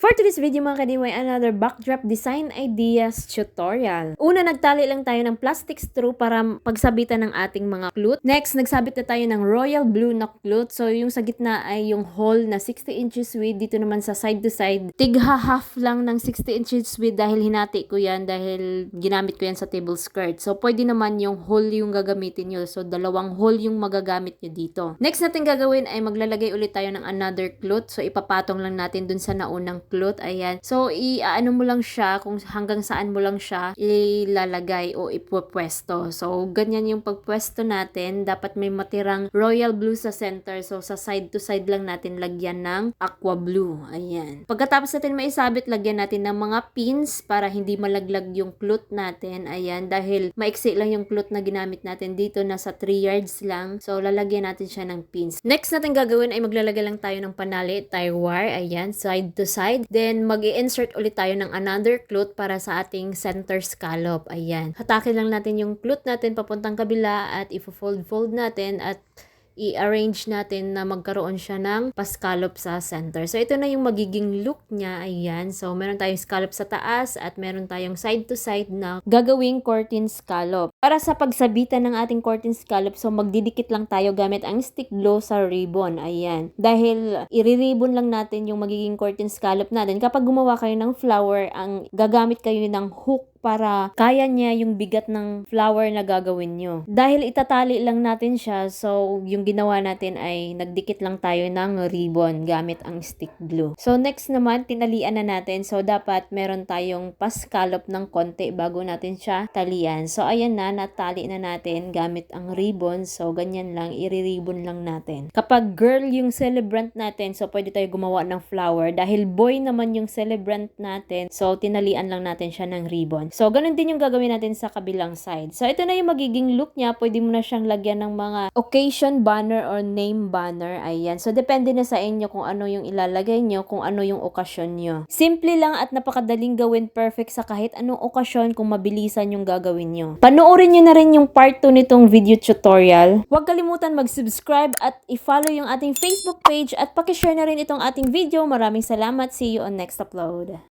For today's video mga kadiway, another backdrop design ideas tutorial. Una, nagtali lang tayo ng plastic straw para pagsabitan ng ating mga klute. Next, nagsabit na tayo ng royal blue na klute. So, yung sa gitna ay yung hole na 60 inches width. Dito naman sa side to side, tigha half lang ng 60 inches width dahil hinati ko yan dahil ginamit ko yan sa table skirt. So, pwede naman yung hole yung gagamitin nyo. So, dalawang hole yung magagamit nyo dito. Next natin gagawin ay maglalagay ulit tayo ng another klute. So, ipapatong lang natin dun sa naunang klute. Ayan. So, ano mo lang siya, kung hanggang saan mo lang siya ilalagay o ipupwesto. So, ganyan yung pagpwesto natin. Dapat may matirang royal blue sa center. So, sa side to side lang natin lagyan ng aqua blue. Ayan. Pagkatapos natin maisabit, lagyan natin ng mga pins para hindi malaglag yung klute natin. Ayan. Dahil maiksi lang yung klute na ginamit natin dito. Nasa 3 yards lang. So, lalagyan natin siya ng pins. Next natin gagawin ay maglalagay lang tayo ng panali, tie wire. Ayan. Side to side. Then, mag-i-insert ulit tayo ng another klute para sa ating center scallop. Ayan. Hatakin lang natin yung klute natin papuntang kabila at i-fold natin at i-arrange natin na magkaroon siya ng pa-scallop sa center. So, ito na yung magiging look niya. Ayan. So, meron tayong scallop sa taas at meron tayong side to side na gagawing curtain scallop. Para sa pagsabitan ng ating curtain scallop, so magdidikit lang tayo gamit ang stick glue sa ribbon. Ayan. Dahil i-ribbon lang natin yung magiging curtain scallop natin. Kapag gumawa kayo ng flower, ang gagamit kayo ng hook para kaya niya yung bigat ng flower na gagawin nyo. Dahil itatali lang natin siya, so yung ginawa natin ay nagdikit lang tayo ng ribbon gamit ang stick glue. So next naman, tinalian na natin. So dapat meron tayong pa-scallop ng konti bago natin siya talian. So ayan na, natali na natin gamit ang ribbon. So ganyan lang, i-ribbon lang natin. Kapag girl yung celebrant natin, so pwede tayo gumawa ng flower. Dahil boy naman yung celebrant natin, so tinalian lang natin siya ng ribbon. So, ganun din yung gagawin natin sa kabilang side. So, ito na yung magiging look niya. Pwede mo na siyang lagyan ng mga occasion banner or name banner. Ayan. So, depende na sa inyo kung ano yung ilalagay nyo, kung ano yung okasyon nyo. Simple lang at napakadaling gawin, perfect sa kahit anong okasyon kung mabilisan yung gagawin nyo. Panoorin nyo na rin yung part 2 nitong video tutorial. Huwag kalimutan mag-subscribe at i-follow yung ating Facebook page at pakishare na rin itong ating video. Maraming salamat. See you on next upload.